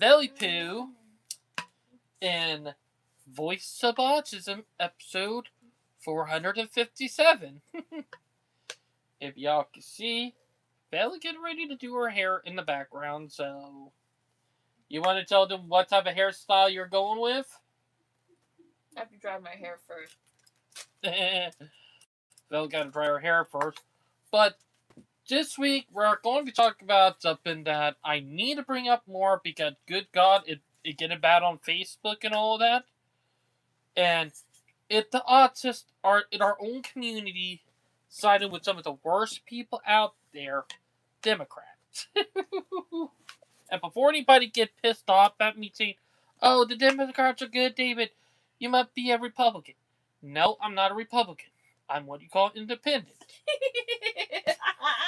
Belly Poo in Voice of Autism episode 457. If y'all can see, Belly getting ready to do her hair in the background, so you want to tell them what type of hairstyle you're going with? I have to dry my hair first. Belly got to dry her hair first. But this week, we're going to talk about something that I need to bring up more because, good God, it getting bad on Facebook and all of that. And if the autists are in our own community siding with some of the worst people out there, Democrats. And before anybody get pissed off at me saying, oh, the Democrats are good, David, you must be a Republican. No, I'm not a Republican. I'm what you call independent.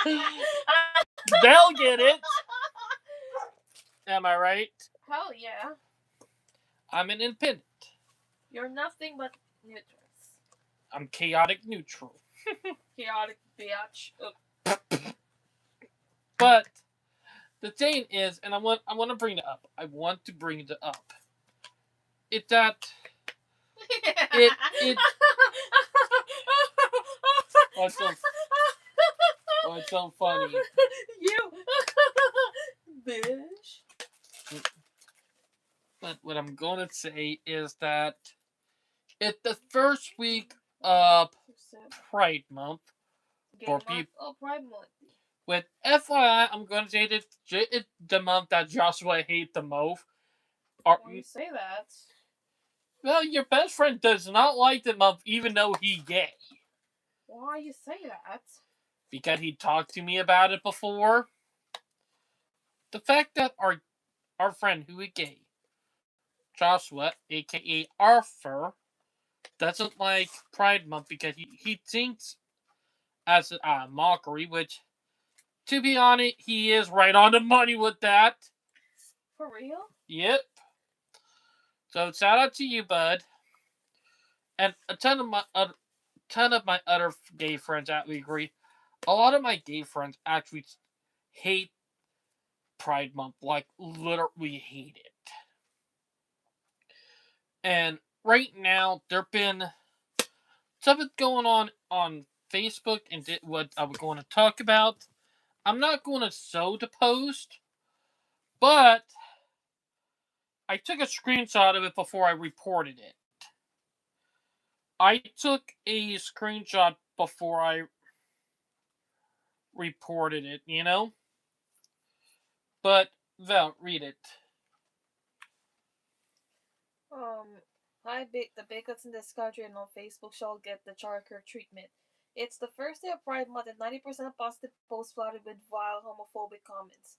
They'll get it. Am I right? Hell yeah. I'm an independent. You're nothing but neutrals. I'm chaotic neutral. Chaotic bitch. But the thing is, and I want to bring it up. I want to bring it up. It's that it what's so funny? You bitch. But what I'm gonna say is that it's the first week of Pride Month for people. Oh, Pride Month. With FYI, I'm gonna say that it's the month that Joshua hates the most. Why do you say that? Well, your best friend does not like the month, even though he's gay. Why you say that? Because he talked to me about it before. The fact that our friend who is gay, Joshua, aka Arthur, doesn't like Pride Month because he thinks as a mockery, which, to be honest, he is right on the money with that. For real? Yep. So shout out to you, bud. And a ton of my other gay friends actually agree. A lot of my gay friends actually hate Pride Month, like literally hate it. And right now, there've been something going on Facebook, and what I was going to talk about. I'm not going to show the post, but I took a screenshot of it before I reported it. I took a screenshot before I reported it, you know? But, Val, read it. Hi, the bigots in this country and on Facebook shall get the Charker treatment. It's the first day of Pride Month and 90% of positive posts flooded with vile homophobic comments.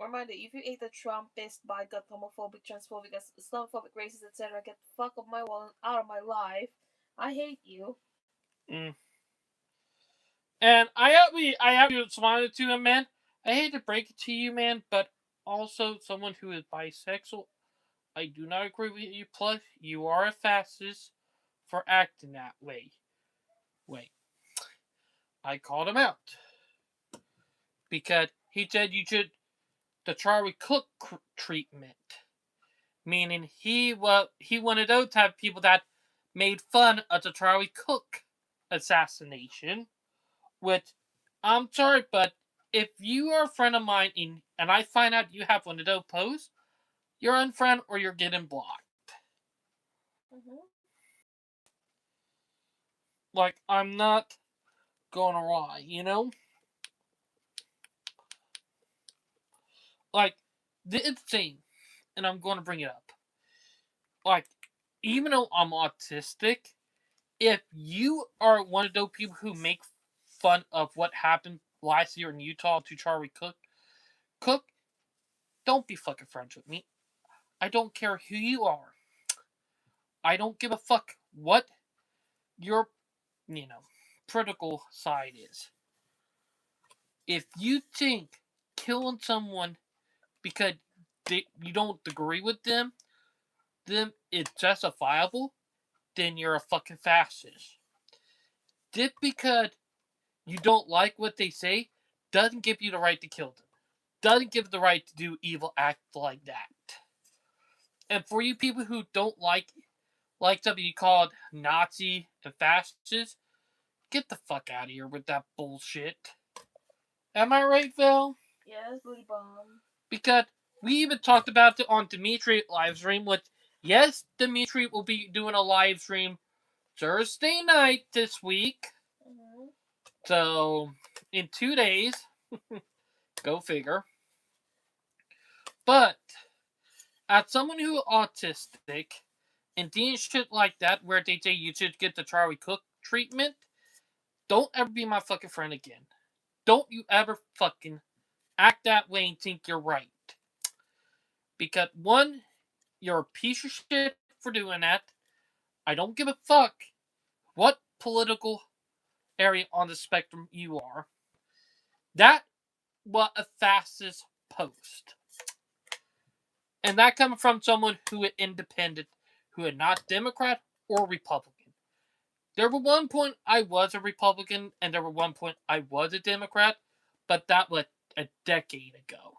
Reminder, if you hate the Trumpist, bigot, homophobic, transphobic, Islamophobic, racist, etc., get the fuck off my wall and out of my life. I hate you. And I have to responded to him, man. I hate to break it to you, man, but also someone who is bisexual, I do not agree with you. Plus, you are a fascist for acting that way. Wait. I called him out. Because he said you should the Charlie Cook treatment. Meaning he wanted those type of people that made fun of the Charlie Cook assassination. Which, I'm sorry, but if you are a friend of mine and I find out you have one of those posts, you're unfriend or you're getting blocked. Like, I'm not gonna lie, you know? Like, it's thing, and I'm gonna bring it up. Like, even though I'm autistic, if you are one of those people who make fun of what happened last year in Utah to Charlie Cook, don't be fucking friends with me. I don't care who you are. I don't give a fuck what your, political side is. If you think killing someone because you don't agree with them is justifiable, then you're a fucking fascist. Just because you don't like what they say doesn't give you the right to kill them. Doesn't give the right to do evil acts like that. And for you people who don't like something you called Nazi and fascist, get the fuck out of here with that bullshit. Am I right, Phil? Yes, Booty Bomb. Because we even talked about it on Dimitri live stream, which, yes, Dimitri will be doing a live stream Thursday night this week. Mm-hmm. So, in 2 days. Go figure. But, as someone who is autistic, and doing shit like that where they say you should get the Charlie Cook treatment, don't ever be my fucking friend again. Don't you ever fucking act that way and think you're right. Because, one, you're a piece of shit for doing that. I don't give a fuck what political area on the spectrum you are. That was a fastest post. And that coming from someone who is independent, who is not Democrat or Republican. There was one point I was a Republican, and there was one point I was a Democrat, but that was a decade ago.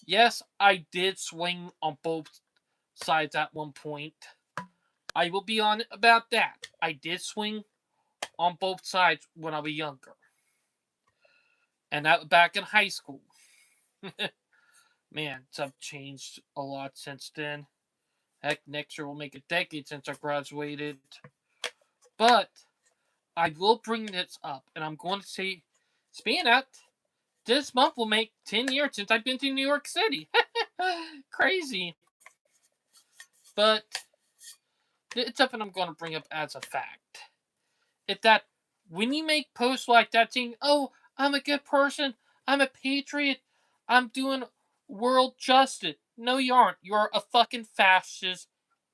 Yes, I did swing on both sides at one point. I will be honest about that. I did swing on both sides when I was younger. And that was back in high school. Man, stuff changed a lot since then. Heck, next year will make a decade since I graduated. But I will bring this up, and I'm going to say, speaking of, this month will make 10 years since I've been to New York City. Crazy. But it's something I'm going to bring up as a fact. It's that when you make posts like that saying, oh, I'm a good person, I'm a patriot, I'm doing world justice. No, you aren't. You're a fucking fascist,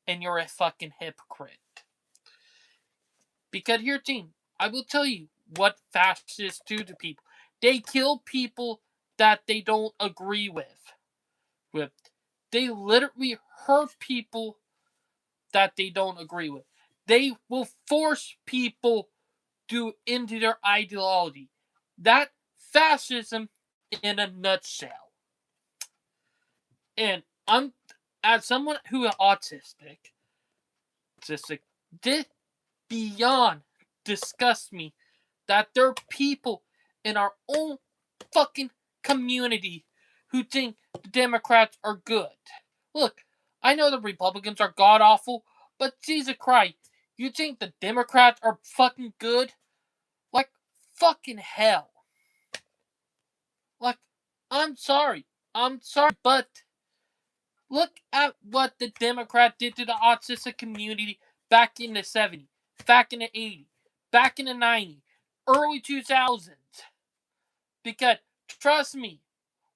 and you're a fucking hypocrite. Because here's the thing, I will tell you what fascists do to people. They kill people that they don't agree with. They literally hurt people that they don't agree with. They will force people to into their ideology. That fascism in a nutshell. And I'm as someone who is autistic, this beyond disgusts me that there are people in our own fucking community who think the Democrats are good. Look, I know the Republicans are god awful, but Jesus Christ, you think the Democrats are fucking good? Like, fucking hell. Like, I'm sorry. But look at what the Democrat did to the autistic community back in the 70s, back in the 80s, back in the 90s, early 2000s. Because, trust me,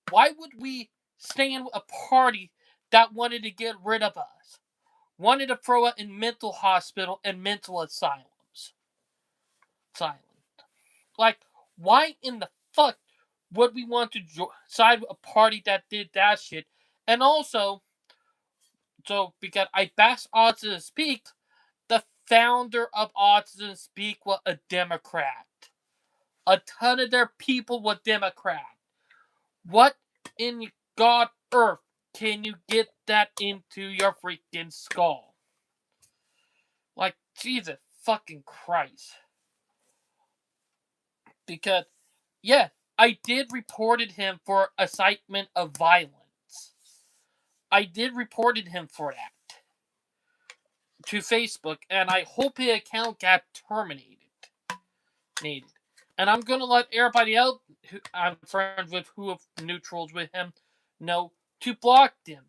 why would we stand with a party that wanted to get rid of us? Wanted to throw us in mental hospital and mental asylums. Like, why in the fuck would we want to side with a party that did that shit? And also, so because I bashed Autism Speak, the founder of Autism Speak was a Democrat. A ton of their people were Democrat. What in God earth can you get that into your freaking skull? Like, Jesus fucking Christ. Because, yeah, I did reported him for incitement of violence. I did reported him for that to Facebook, and I hope his account got terminated. And I'm gonna let everybody else who I'm friends with who have neutrals with him know to block them.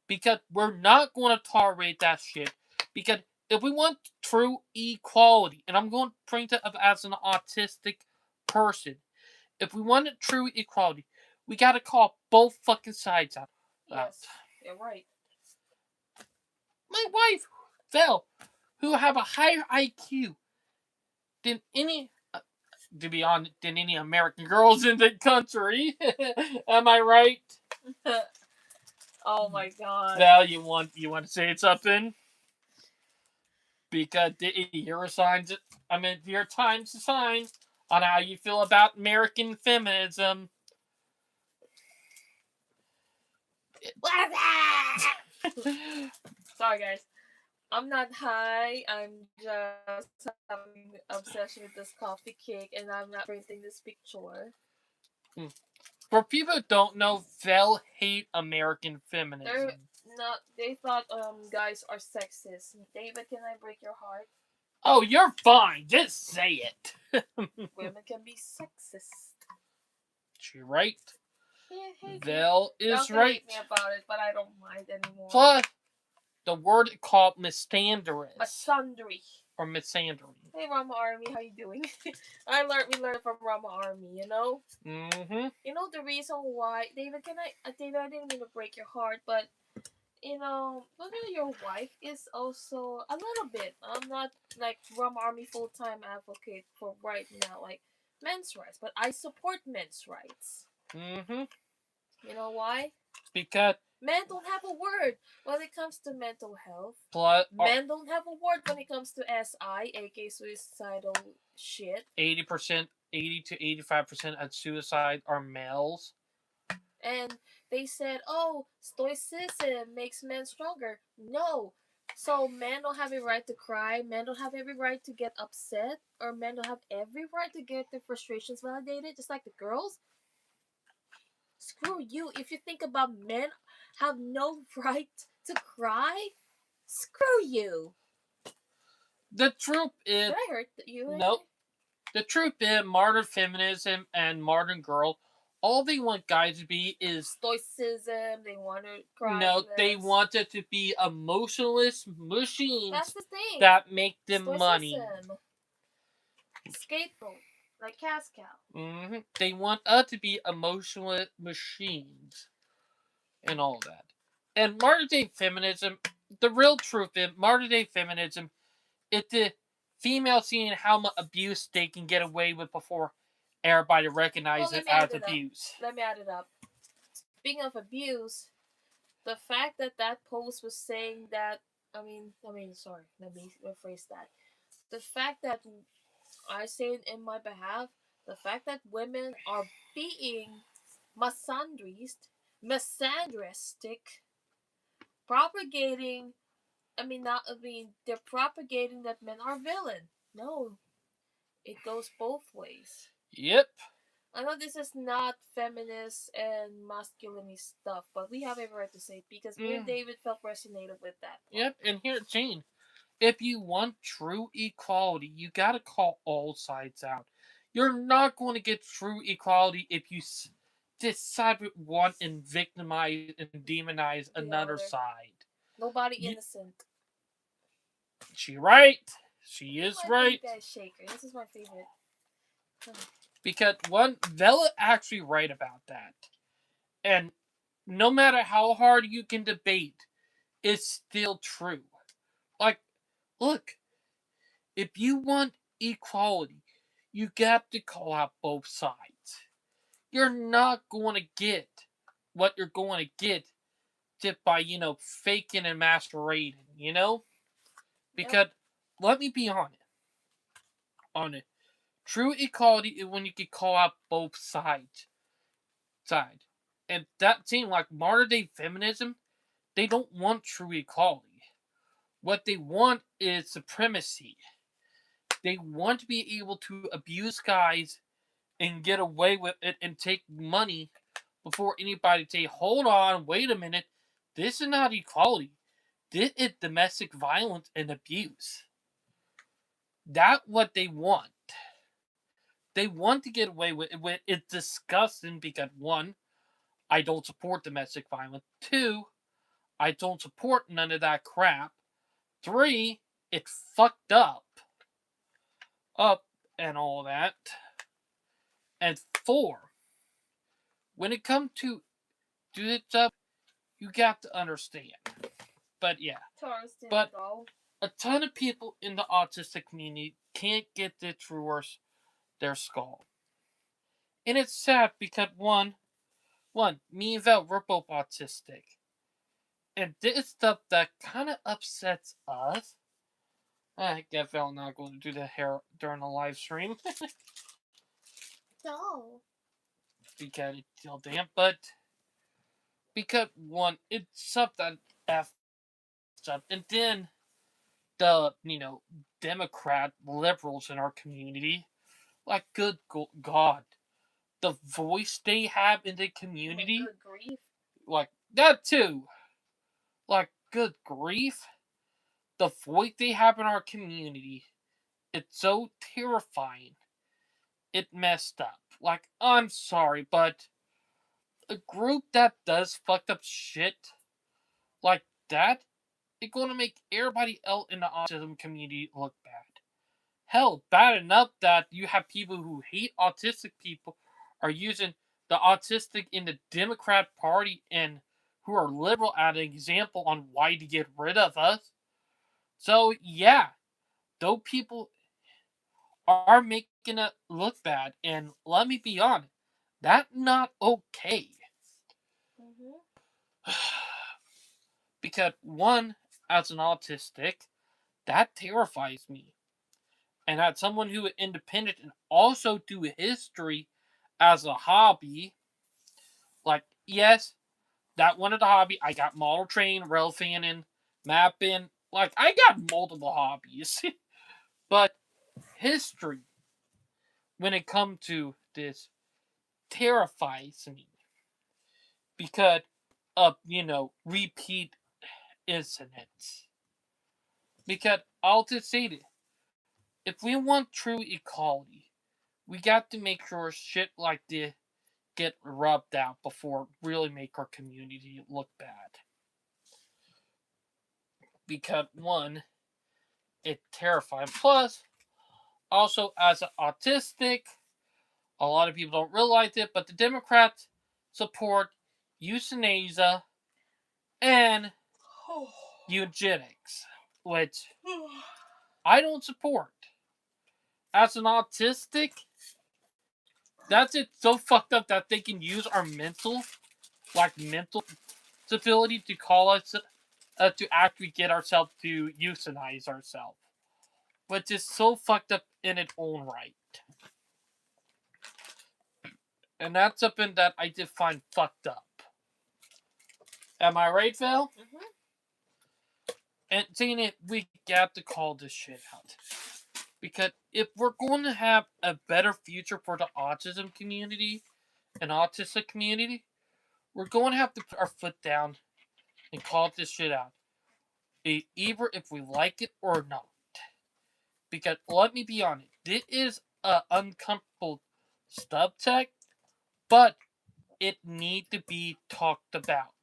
Because we're not going to tolerate that shit. Because if we want true equality, and I'm going to bring that up as an autistic person, if we want true equality, we gotta call both fucking sides out. Yes, you're right. My wife, Phil, who have a higher IQ than any, to be honest, than any American girls in the country. Am I right? Oh my god. Val, you want to say something? Because your signs, your time's a sign on how you feel about American feminism. Sorry, guys. I'm not high. I'm just having obsession with this coffee cake, and I'm not printing this picture. Hmm. For people who don't know, they'll hate American They're feminism. not. They thought guys are sexist. David, can I break your heart? Oh, you're fine. Just say it. Women can be sexist. She right. Yeah, hate me. Vel Y'all is can right. hate me about it, but I don't mind anymore. Plus, the word called misandrous Masundry. or misandry. Hey, Rama Army, how you doing? We learned from Rama Army, you know? Mm-hmm. You know the reason why, David, I didn't mean to break your heart, but whether your wife is also a little bit. I'm not like Rum Army full time advocate for right now, like men's rights, but I support men's rights. Mm-hmm. You know why? Because Men don't have a word when it comes to mental health. plus, Men don't have a word when it comes to SI, aka suicidal shit. 80%, 80 to 85% of suicide are males. And they said, oh, stoicism makes men stronger. No. So men don't have a right to cry, men don't have every right to get upset, or men don't have every right to get their frustrations validated, just like the girls. Screw you. If you think about men have no right to cry, screw you. The truth is, Did I hurt you? nope. The truth is, modern feminism and modern girls, all they want guys to be is Stoicism, they want to cry no. They less. want it to be emotionless machines That's the thing. that make them money. Stoicism. Scapegoat. Like Cascal. Mm-hmm. They want us to be emotionless machines and all that. And modern day feminism, the real truth is, modern day feminism, it's the female seeing how much abuse they can get away with before everybody recognizes it as abuse. Let me add it up. Speaking of abuse, the fact that that post was saying that, sorry, let me rephrase that. The fact that I say it in my behalf, the fact that women are being misandristic, propagating, they're propagating that men are villain. No, it goes both ways. Yep. I know this is not feminist and masculine stuff, but we have every right to say it because me and David felt resonated with that part. Yep, and here's Jane. If you want true equality, you gotta call all sides out. You're not going to get true equality if you decide to want and victimize and demonize another side. Nobody innocent. She right. She is My right. big guy shaker. This is my favorite. Because one, Vela actually right about that. And no matter how hard you can debate, it's still true. Like, look, if you want equality, you got to call out both sides. You're not going to get what you're going to get just by, faking and masquerading. Because, let me be honest. On it. True equality is when you can call out both sides. And that seems like modern day feminism, they don't want true equality. What they want is supremacy. They want to be able to abuse guys and get away with it and take money before anybody say, hold on, wait a minute, this is not equality. This is domestic violence and abuse. That's what they want. They want to get away with it. It's disgusting because one, I don't support domestic violence. Two, I don't support none of that crap. Three, it's fucked up and all that. And four, when it comes to do this stuff, you got to understand. But yeah, but a ton of people in the autistic community can't get this through their skull, and it's sad because me and Val, we're both autistic, and this stuff that kind of upsets us. I guess Val not going to do the hair during the live stream. No. Because it's still damp, but because one, it's stuff that affects us stuff. And then the, Democrat liberals in our community, like, good God, the voice they have in the Like, community, good grief. like, that too. Like, good grief. The voice they have in our community, it's so terrifying. It messed up. Like, I'm sorry, but a group that does fucked up shit like that, it's gonna make everybody else in the autism community look bad. Hell, bad enough that you have people who hate autistic people are using the autistic in the Democrat Party and who are liberal as an example on why to get rid of us. So yeah, those people are making it look bad, and let me be honest, that's not okay. Mhm. Because one, as an autistic, that terrifies me. And as someone who is independent and also do history as a hobby, like, yes, that one of the hobby, I got model train, rail fanning, mapping, like, I got multiple hobbies. But history, when it comes to this, terrifies me because of, repeat incidents. Because I'll just say this, if we want true equality, we got to make sure shit like this get rubbed out before really make our community look bad. Because one, it's terrifying. Plus, also as an autistic, a lot of people don't realize it, but the Democrats support euthanasia and eugenics, which I don't support. As an autistic, that's it so fucked up that they can use our mental ability to call us to actually get ourselves to euthanize ourselves, which is so fucked up in its own right. And that's something that I just find fucked up. Am I right, Phil? Mhm. And saying it, we got to call this shit out. Because if we're going to have a better future for the autism community and autistic community, we're going to have to put our foot down and call this shit out. Either if we like it or not. Because let me be honest, this is an uncomfortable subject, but it need to be talked about.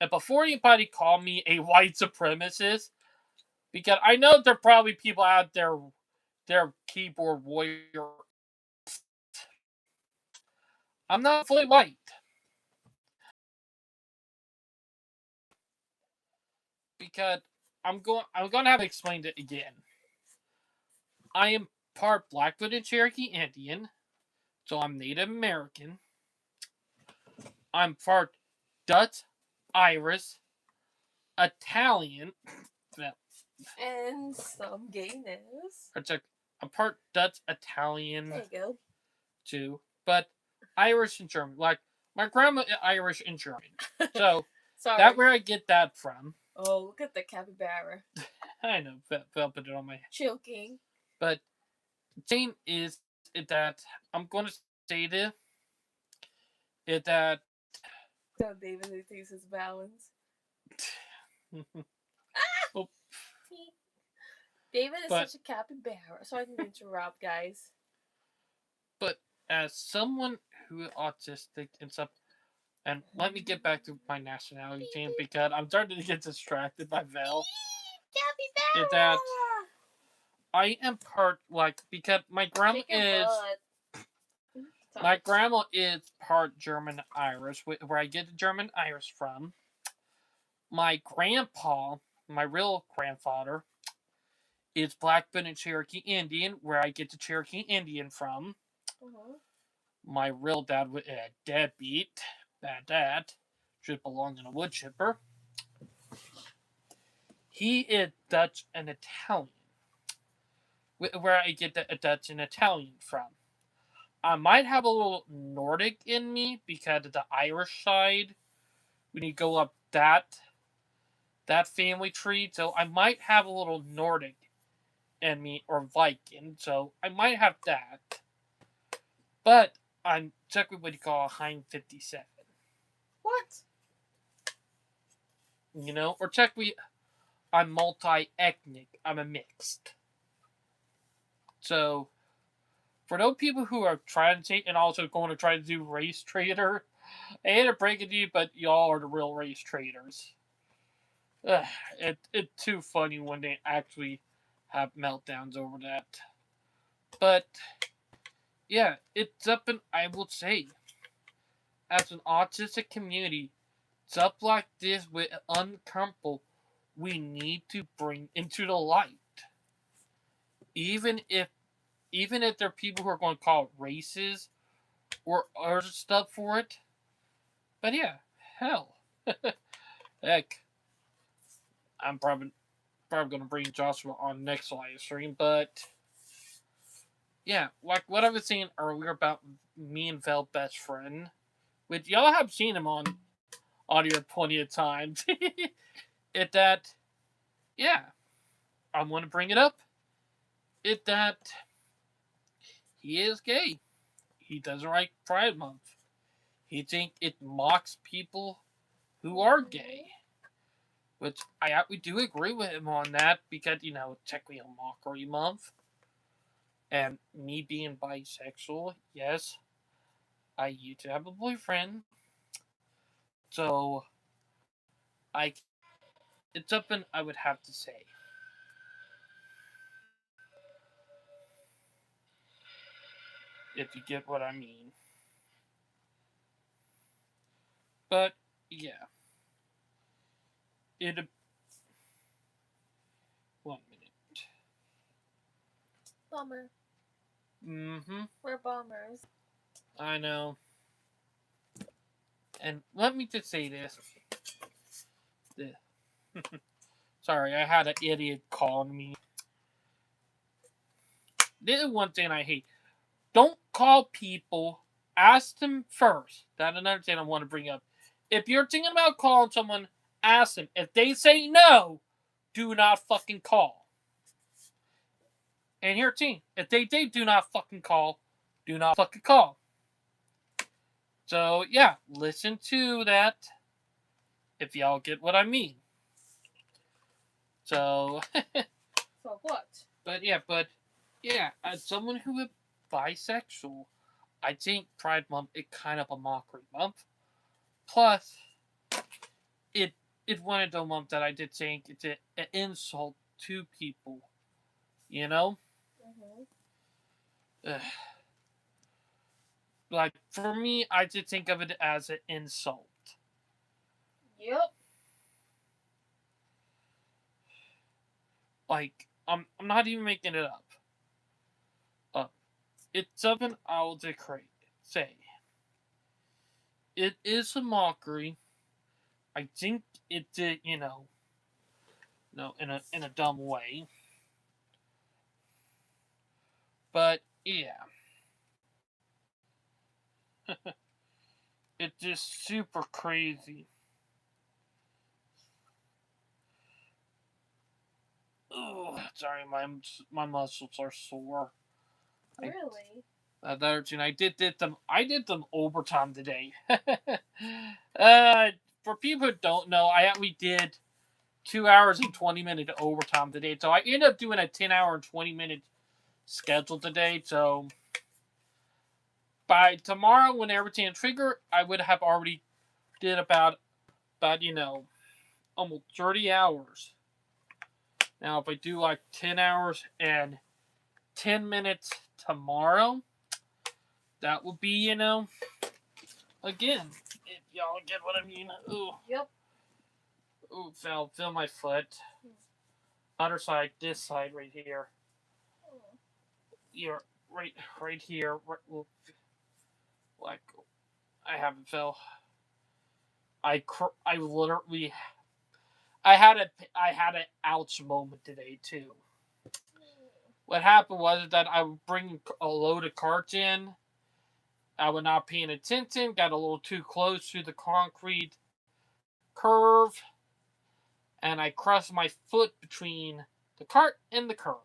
And before anybody call me a white supremacist, because I know there are probably people out there, their keyboard warrior. I'm not fully white because I'm going to have to explain it again. I am part Blackfoot and Cherokee Indian, so I'm Native American. I'm part Dutch, Irish, Italian. Well, And some gayness. it's a, I'm part Dutch, Italian There you go. too, but Irish and German. Like my grandma is Irish and German, so that's Sorry. where I get that from. Oh, look at the capybara. I know, Phil put it on my head. Choking. But the thing is that I'm going to say this is that So David loses his balance. well, David is but such a capybara. Sorry to interrupt, guys. but as someone who is autistic and stuff, and let me get back to my nationality thing because I'm starting to get distracted by Val. Is that Capybara! I am part like because Shake your butt. my Sorry. grandma is part German Irish, where I get the German Irish from. My grandpa, my real grandfather, is Blackfoot and Cherokee Indian, where I get the Cherokee Indian from. Uh-huh. My real dad was a deadbeat, bad dad, should belong in a wood chipper. He is Dutch and Italian, where I get the Dutch and Italian from. I might have a little Nordic in me because of the Irish side. When you go up that family tree. So I might have a little Nordic in me or Viking. So I might have that. But I'm technically what you call a Hein 57. What? Or technically I'm multi ethnic. I'm a mixed. So for those people who are trying to take and also going to try to do race trader, I hate to break it to you, but y'all are the real race traders. Ugh, it's too funny when they actually have meltdowns over that. But yeah, it's up and I will say, as an autistic community, stuff like this with uncomfortable we need to bring into the light. Even if there are people who are going to call it races or other stuff for it. But yeah, hell. Heck. I'm probably gonna bring Joshua on next live stream, but yeah, like what I was saying earlier about me and Vel best friend, which y'all have seen him on audio plenty of times. it that yeah, I'm gonna bring it up. It that he is gay. He doesn't like Pride Month. He think it mocks people who are gay. Which we do agree with him on that because it's technically a mockery month. And me being bisexual, yes, I used to have a boyfriend, so I it's something I would have to say. If you get what I mean. But yeah, it 1 minute. Bummer. Mm-hmm. We're bummers. I know. And let me just say this. Sorry, I had an idiot calling me. This is one thing I hate. Don't call people. Ask them first. That's another thing I want to bring up. If you're thinking about calling someone, ask them. If they say no, do not fucking call. And your team, if they do not fucking call, do not fucking call. So yeah, listen to that. If y'all get what I mean. So. So what? But yeah, as someone who is bisexual, I think Pride Month is kind of a mockery month. Plus, it it one of the months that I did think it's an insult to people. You know, Ugh. Like for me, I did think of it as an insult. Yep. Like I'm not even making it up. Uh, it's something I'll decree say. It is a mockery. I think it did, no, in a dumb way. But yeah, it's just super crazy. Ugh, sorry, my muscles are sore. Really? I did them overtime today. For people who don't know, we did 2 hours and 20 minute overtime today. So I ended up doing a 10 hour and 20 minute schedule today. So by tomorrow, when everything trigger, I would have already did about almost 30 hours. Now, if I do like 10 hours and 10 minutes tomorrow, that will be, again, if y'all get what I mean. Ooh. Yep. Ooh, feel my foot. Other side, this side right here. You're right here. Like, I haven't fell. I literally, I had an ouch moment today too. What happened was that I would bring a load of carts in. I was not paying attention, got a little too close to the concrete curve, and I crushed my foot between the cart and the curb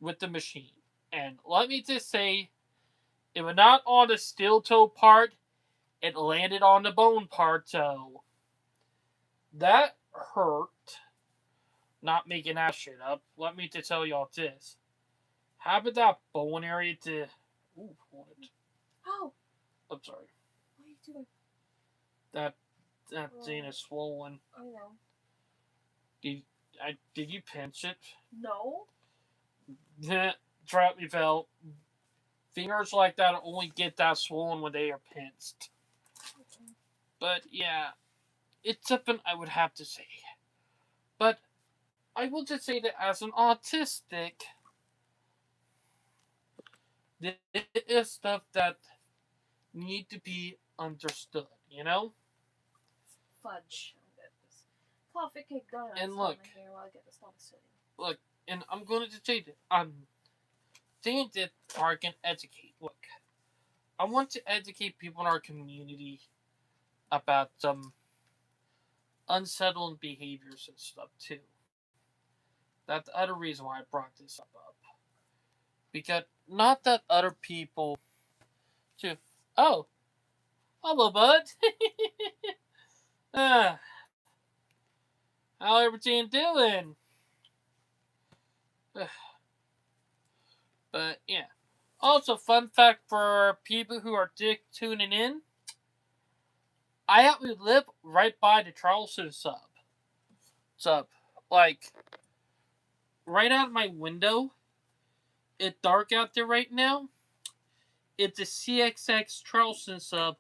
with the machine. And let me just say, it was not on the steel toe part, it landed on the bone part, so that hurt. Not making that shit up. Let me just tell y'all this. How about that bone area to. Ooh, hold it. Ow! I'm sorry. What are you doing? That thing is swollen. I know. Did you pinch it? No. Trap me fell. Fingers like that only get that swollen when they are pinched. But yeah, it's something I would have to say. But I will just say that as an autistic, this is stuff that need to be understood, you know? Fudge. I'll get this coffee cake done. And look, here while I get the stomach sitting. Look, and I'm going to say that I'm saying that I can educate. Look, I want to educate people in our community about some unsettling behaviors and stuff too. That's the other reason why I brought this up. Because not that other people too. Oh, hello, bud. uh, how everything doing? But yeah. Also, fun fact for people who are tuning in, I actually live right by the Charleston sub. Like, right out of my window, it's dark out there right now. It's a CXX Charleston sub,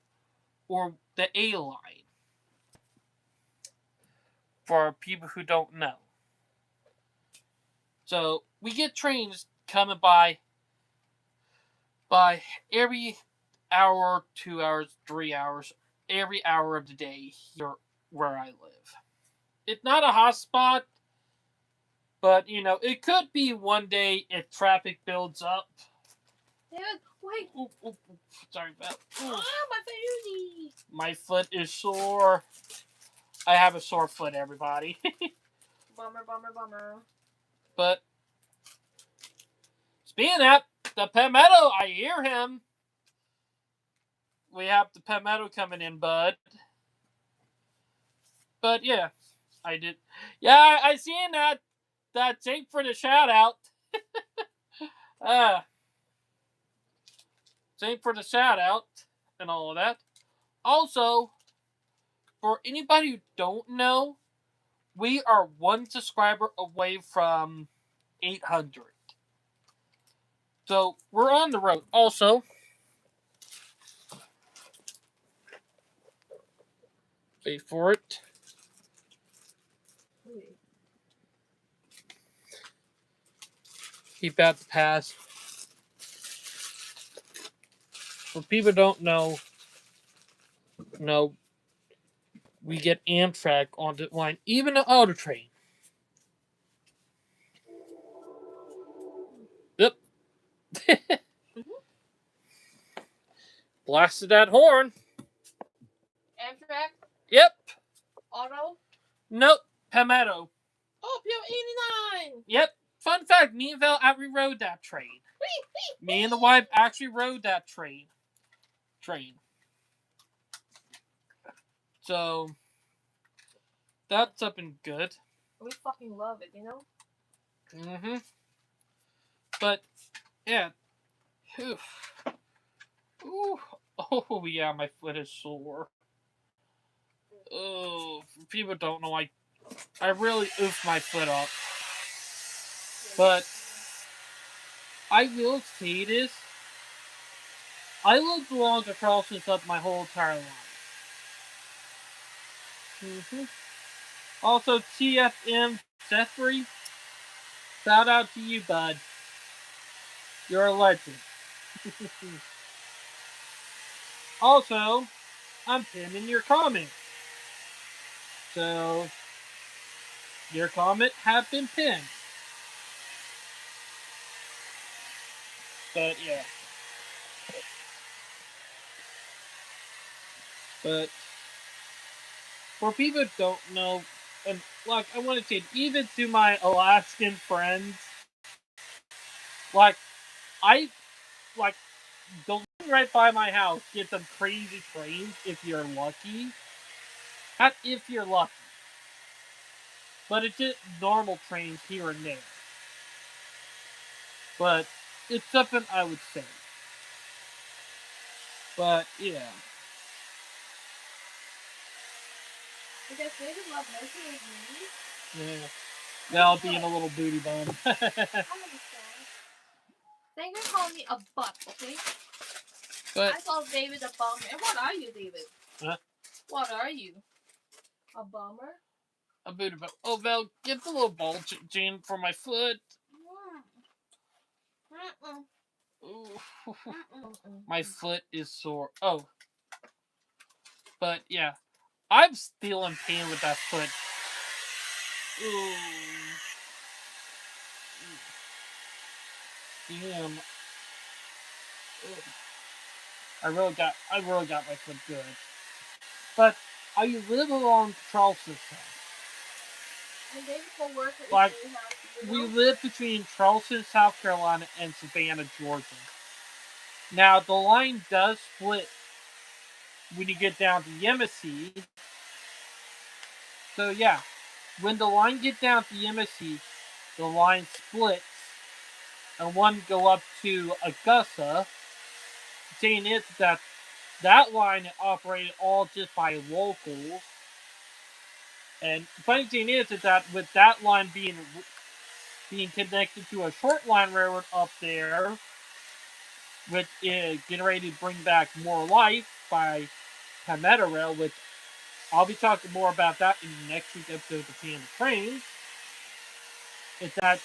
or the A line, for people who don't know. So, we get trains coming by every hour, 2 hours, 3 hours, every hour of the day here where I live. It's not a hotspot, but it could be one day if traffic builds up. David, wait. Ooh, sorry about. Ah, my baby. My foot is sore. I have a sore foot, everybody. Bummer. But speaking of that, the Palmetto, I hear him. We have the Palmetto coming in, bud. But yeah, I did. Yeah, I seen that. Thanks for the shout out. Thanks for the shout out and all of that. Also, for anybody who don't know, we are one subscriber away from 800. So we're on the road. Also, wait for it. Keep out the pass. For people who don't know, we get Amtrak on the line, even the auto train. Yep. Blasted that horn. Amtrak? Yep. Auto? Nope. Palmetto. Oh, PO89! Yep. Fun fact, me and Val actually rode that train. Me and the wife actually rode that train. So, that's something good. We fucking love it, you know? Mm-hmm. But, yeah. Ooh. Oh, yeah, my foot is sore. Oh, people don't know, I really oofed my foot up. But, I will say this. I lived along the Charleston up my whole entire life. Mm-hmm. Also, TFM Jeffrey, shout out to you, bud. You're a legend. Also, I'm pinning your comment. So, your comment have been pinned. But yeah. But for people who don't know, And like I want to say, even to my Alaskan friends, like I like the line right by my house gets some crazy trains if you're lucky. Not if you're lucky, but it's just normal trains here and there. But it's something I would say. But yeah, Because David love messing with me. yeah. Guess Now being what? a little booty bum. I understand. They can call me a butt, okay? But I call David a bummer. And what are you, David? uh, What are you? A bummer? a booty bum. Oh, Val, get the little ball chain for my foot. Mm-mm. Ooh. Mm-mm. My foot is sore. Oh, but yeah, I'm still in pain with that foot. Ooh. Damn. Ugh. I really got my foot good. But I live along Charleston South. And David co-worker is Like very happy, you we know? live between Charleston, South Carolina, and Savannah, Georgia. Now the line does split when you get down to Yemassee. So yeah, when the line get down to Yemassee, the line splits, and one go up to Augusta. Saying is that that line operated all just by locals. And the funny thing is that with that line being connected to a short line railroad up there, which is getting ready to bring back more life by Palmetto Rail, which I'll be talking more about that in the next week's episode of Panda Trains, is that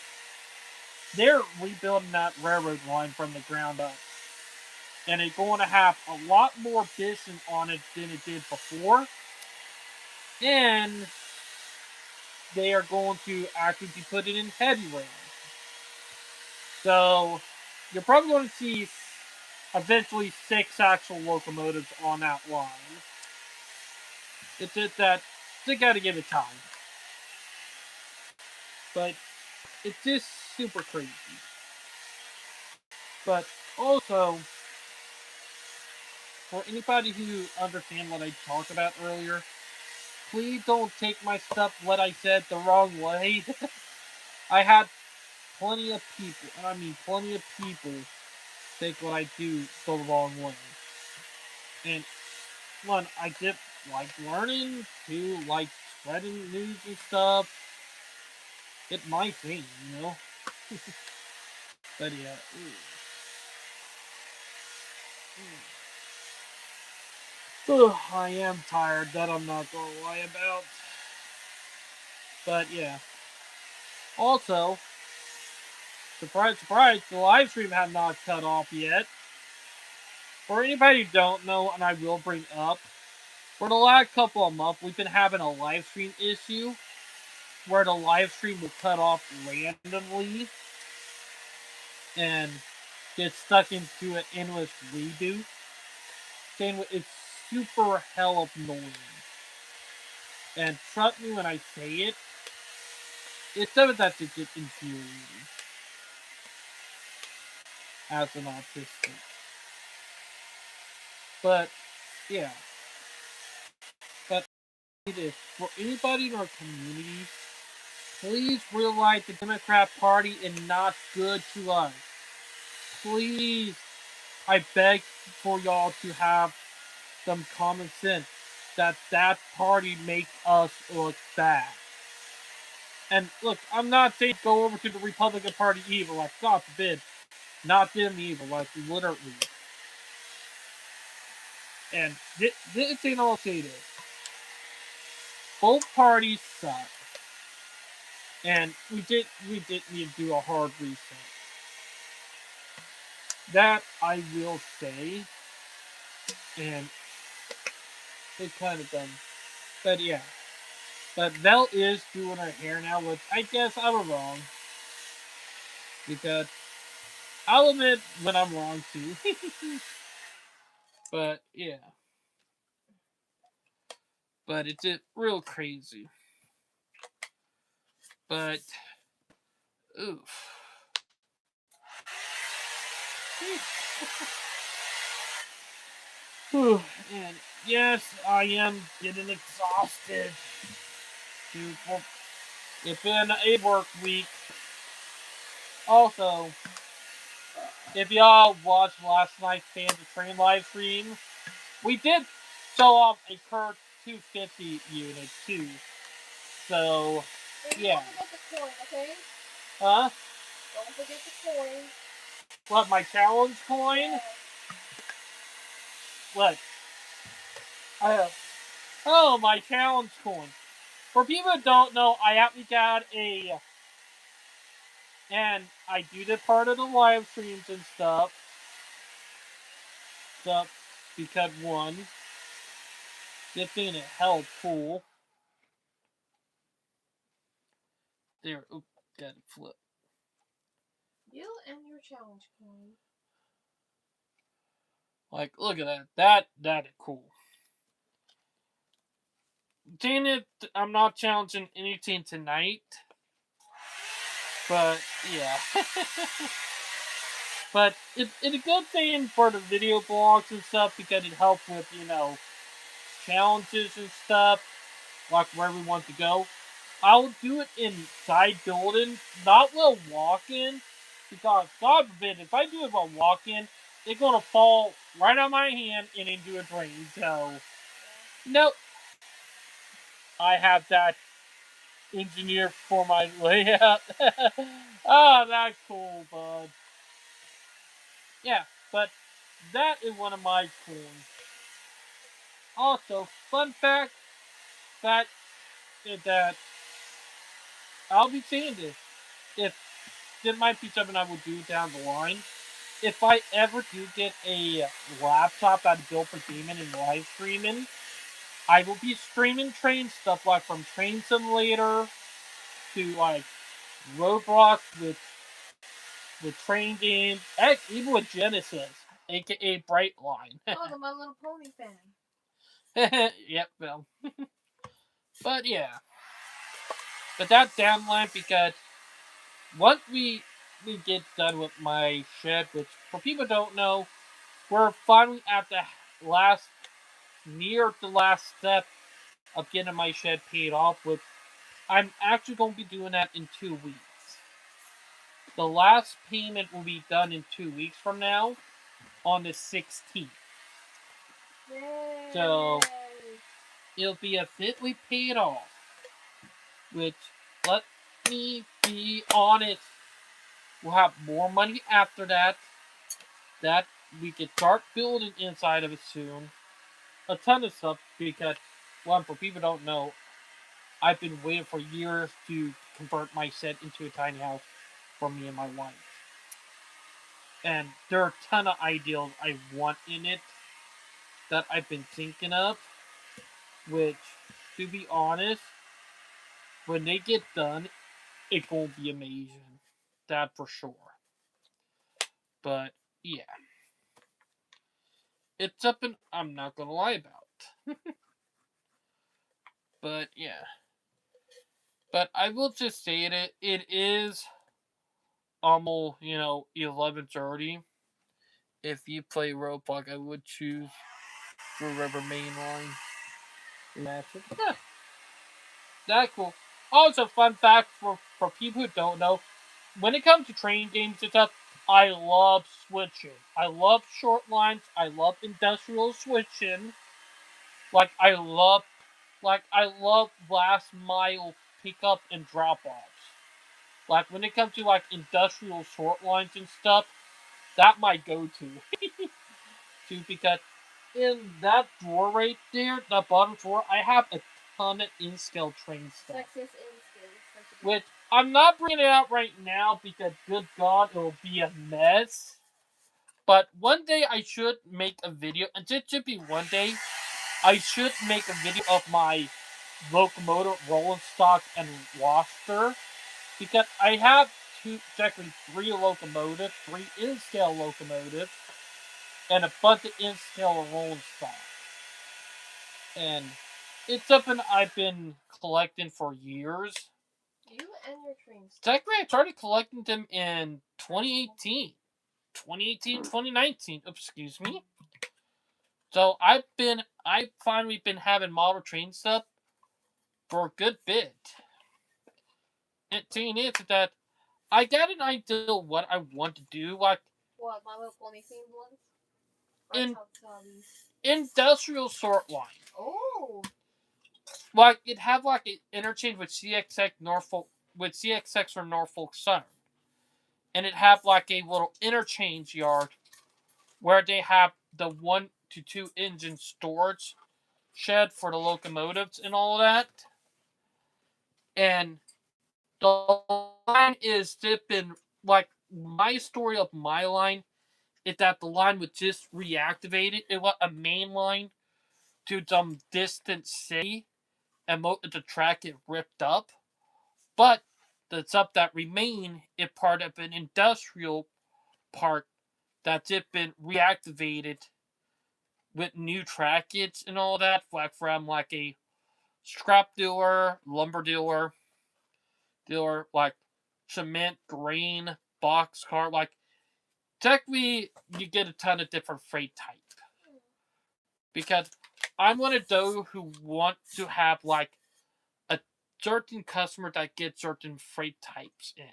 they're rebuilding that railroad line from the ground up. And it's going to have a lot more business on it than it did before. And they are going to actually put it in heavy rail. So you're probably going to see eventually 6 actual locomotives on that line. It's just that they got to give it time. But it's just super crazy. But also, for anybody who understand what I talked about earlier, please don't take my stuff, what I said, the wrong way. I had plenty of people, and I mean plenty of people, take what I do the wrong way. And one, I just like learning, two, like spreading news and stuff. It's my thing, you know? But yeah. Ugh, I am tired, that I'm not gonna lie about. But yeah. Also, surprise, surprise, the live stream had not cut off yet. For anybody who don't know, and I will bring up, for the last couple of months, we've been having a live stream issue where the live stream will cut off randomly and get stuck into an endless redo. And it's super hell annoying. And trust me when I say it, it's something that's just infuriating as an autistic. But yeah, but it is for anybody in our community. Please realize the Democrat Party is not good to us. Please, I beg for y'all to have some common sense that party makes us look bad. And look, I'm not saying go over to the Republican Party either, like God forbid, not them either, like literally. And this thing I'll say this: both parties suck, and we did need to do a hard reset. That I will say, and it's kind of dumb, but yeah. But Vel is doing her hair now, which I guess I was wrong because I'll admit when I'm wrong too. But yeah, but it's just real crazy. But oof. And yes, I am getting exhausted. Dude, well, it's been a work week. Also, if y'all watched last night's Fans of Train live stream, we did show off a Kurt 250 unit too. So, And yeah. don't forget the coin, okay? Huh? Don't forget the coin. What, my challenge coin? Yes. What? Uh, oh, my challenge coin. For people who don't know, I actually got a. And I do the part of the live streams and stuff. Because one, this thing is hell cool. There, oop, got it flip. You and your challenge coin. Like, look at that. That is cool. Granted, I'm not challenging anything tonight. But, yeah. But it's a good thing for the video blogs and stuff because it helps with, challenges and stuff, like where we want to go. I'll do it inside building, not while walking, because God forbid, if I do it while walking, it's gonna fall right on my hand and into a drain. So, nope. I have that engineered for my layout. Oh, that's cool, bud. Yeah, but that is one of my coins. Also, fun fact that is that I'll be saying this. If this might be something I will do down the line. If I ever do get a laptop that I built for gaming and live streaming, I will be streaming train stuff like from Train Simulator to like Roblox with train games, heck, even with Genesis, aka Brightline. Oh, the My Little Pony fan. Yep, well, but yeah, but that's down the line because once we get done with my shed, which for people who don't know, we're finally at the last near the last step of getting my shed paid off, which I'm actually going to be doing that in 2 weeks. The last payment will be done in 2 weeks from now on the 16th. Yay! So it'll be officially paid off, which, let me be honest, we'll have more money after that we can start building inside of it soon. A ton of stuff because, well, for people who don't know, I've been waiting for years to convert my set into a tiny house for me and my wife. And there are a ton of ideals I want in it that I've been thinking of, which, to be honest, when they get done, it's gonna be amazing. That for sure. But yeah, it's something I'm not gonna lie about. But yeah. But I will just say it is almost, 11:30. If you play Roblox, I would choose the River Main Line matchup. Yeah, that cool. Also, fun fact for people who don't know, when it comes to train games and stuff, I love switching. I love short lines. I love industrial switching. Like I love last mile pickup and drop offs. Like when it comes to like industrial short lines and stuff, that might go to too because in that drawer right there, that bottom drawer, I have a ton of in-scale train stuff. Texas in skills. Which I'm not bringing it out right now because, good God, it'll be a mess. But one day I should make a video, and it should be one day, I should make a video of my locomotive rolling stock and roster. Because I have technically three locomotives, three in-scale locomotives, and a bunch of in-scale rolling stock. And it's something I've been collecting for years. You and your trains. Technically, I started collecting them in 2018. 2019. Oops, excuse me. So I finally been having model train stuff for a good bit. And thing is that I got an idea what I want to do, like What, My Little Pony themed ones? in Teletubbies. industrial sort line. Oh. Like it have like an interchange with CXX or Norfolk Southern, and it have like a little interchange yard where they have the 1 to 2 engine storage shed for the locomotives and all of that. And the line is dipping like my story of my line is that the line was just reactivated. It was a main line to some distant city, and most of the track get ripped up. But the stuff that remain is part of an industrial park that's it been reactivated with new trackage and all that, like from like a scrap dealer, lumber dealer like cement, grain, boxcar. Like technically, you get a ton of different freight type because I'm one of those who want to have like a certain customer that gets certain freight types in.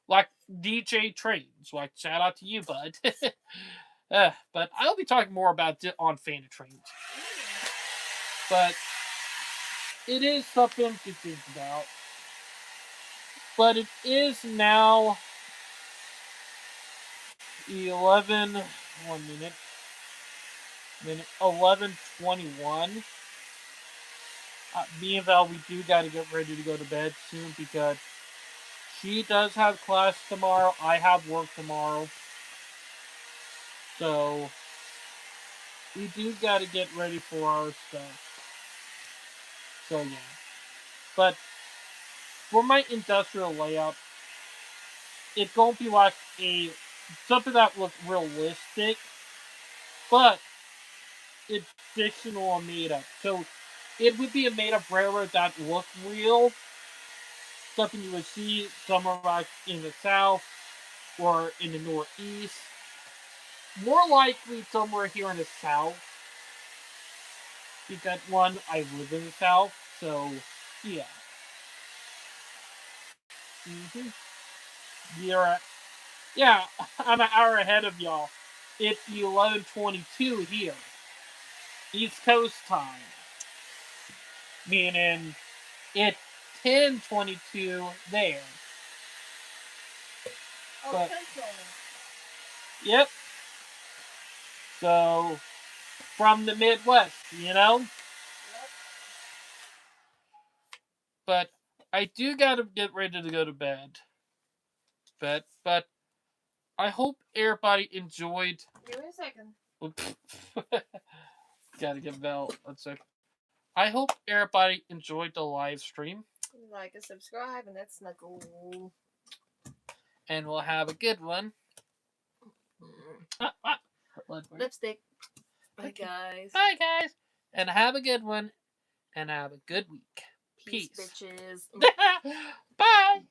Like DJ Trains. Like shout out to you, bud. But I'll be talking more about it on Fan of Trains. But it is something to think about. But it is now 11. 1 minute. 11:21. Me and Val, we do got to get ready to go to bed soon because she does have class tomorrow. I have work tomorrow. So we do got to get ready for our stuff. So yeah. But for my industrial layout, it's gonna be like a something that looks realistic, but it's fictional and made up. So it would be a made up railroad that looked real, something you would see somewhere like in the south or in the northeast. More likely somewhere here in the south, because one, I live in the south, so yeah. Mm-hmm. You're, yeah, I'm an hour ahead of y'all. It's 11:22 here, East Coast time, meaning it's 10:22 there. But yep, so from the Midwest, you know. But I do gotta get ready to go to bed. But I hope everybody enjoyed. Give me a second. Gotta get Val a sec. I hope everybody enjoyed the live stream. Like and subscribe, and that's snuggle. And we'll have a good one. Lipstick. Bye, guys. Bye, guys. And have a good one. And have a good week. Peace. Bitches. Bye.